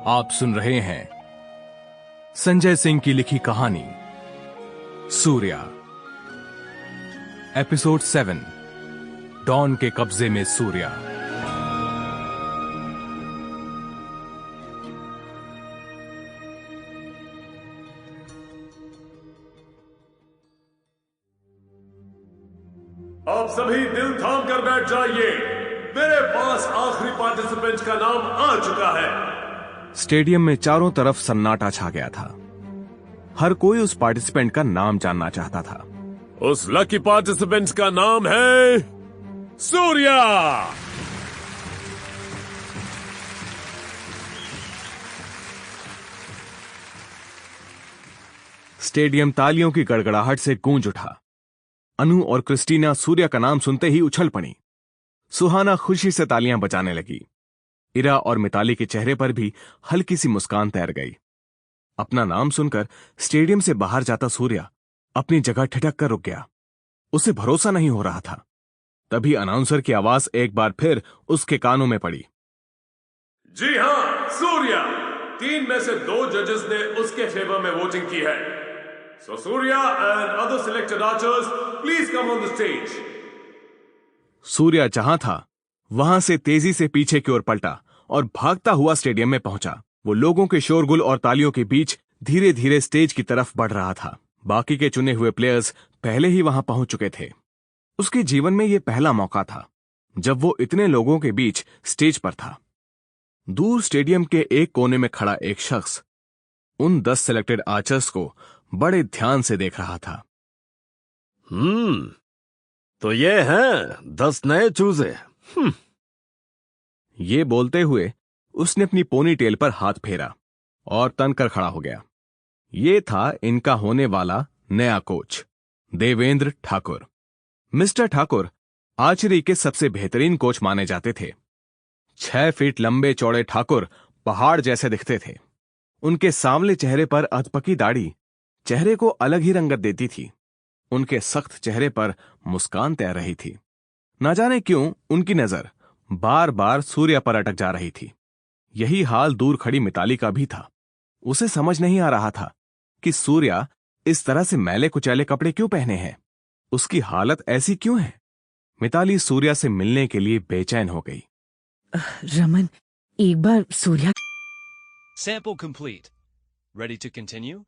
आप सुन रहे हैं संजय सिंह की लिखी कहानी सूर्या, एपिसोड 7, डॉन के कब्जे में सूर्या। आप सभी दिल थाम कर बैठ जाइए, मेरे पास आखिरी पार्टिसिपेंट का नाम आ चुका है। स्टेडियम में चारों तरफ सन्नाटा छा गया था। हर कोई उस पार्टिसिपेंट का नाम जानना चाहता था। उस लकी पार्टिसिपेंट का नाम है सूर्या। स्टेडियम तालियों की गड़गड़ाहट से गूंज उठा। अनु और क्रिस्टीना सूर्या का नाम सुनते ही उछल पड़ी। सुहाना खुशी से तालियां बजाने लगी। इरा और मिताली के चेहरे पर भी हल्की सी मुस्कान तैर गई। अपना नाम सुनकर स्टेडियम से बाहर जाता सूर्या अपनी जगह ठिठक कर रुक गया। उसे भरोसा नहीं हो रहा था। तभी अनाउंसर की आवाज एक बार फिर उसके कानों में पड़ी। जी हां, सूर्या। 3 में से 2 जजेस ने उसके फेवर में वोटिंग की है। So Surya and other selected archers, please come on the stage. Surya जहां था वहां से तेजी से पीछे की ओर पलटा और भागता हुआ स्टेडियम में पहुंचा। वो लोगों के शोरगुल और तालियों के बीच धीरे धीरे स्टेज की तरफ बढ़ रहा था। बाकी के चुने हुए प्लेयर्स पहले ही वहां पहुंच चुके थे। उसके जीवन में यह पहला मौका था जब वो इतने लोगों के बीच स्टेज पर था। दूर स्टेडियम के एक कोने में खड़ा एक शख्स उन 10 सेलेक्टेड आर्चर्स को बड़े ध्यान से देख रहा था। तो ये हैं 10 नए चूजे। ये बोलते हुए उसने अपनी पोनी टेल पर हाथ फेरा और तनकर खड़ा हो गया। ये था इनका होने वाला नया coach, Devendra Thakur. Mister Thakur archery के सबसे बेहतरीन कोच माने जाते थे। 6 फीट लंबे चौड़े ठाकुर पहाड़ जैसे दिखते थे। उनके सांवले चेहरे पर अधपकी दाढ़ी चेहरे को अलग ही रंगत देती थी। उनके सख्त चेहरे पर मुस्कान तैर रही थी। न जाने क्यों उनकी नजर बार बार सूर्या पर अटक जा रही थी। यही हाल दूर खड़ी मिताली का भी था। उसे समझ नहीं आ रहा था कि सूर्या इस तरह से मैले कुचैले कपड़े क्यों पहने हैं। उसकी हालत ऐसी क्यों है। मिताली सूर्या से मिलने के लिए बेचैन हो गई। रमन, एक बार Surya. Sample complete. Ready to continue?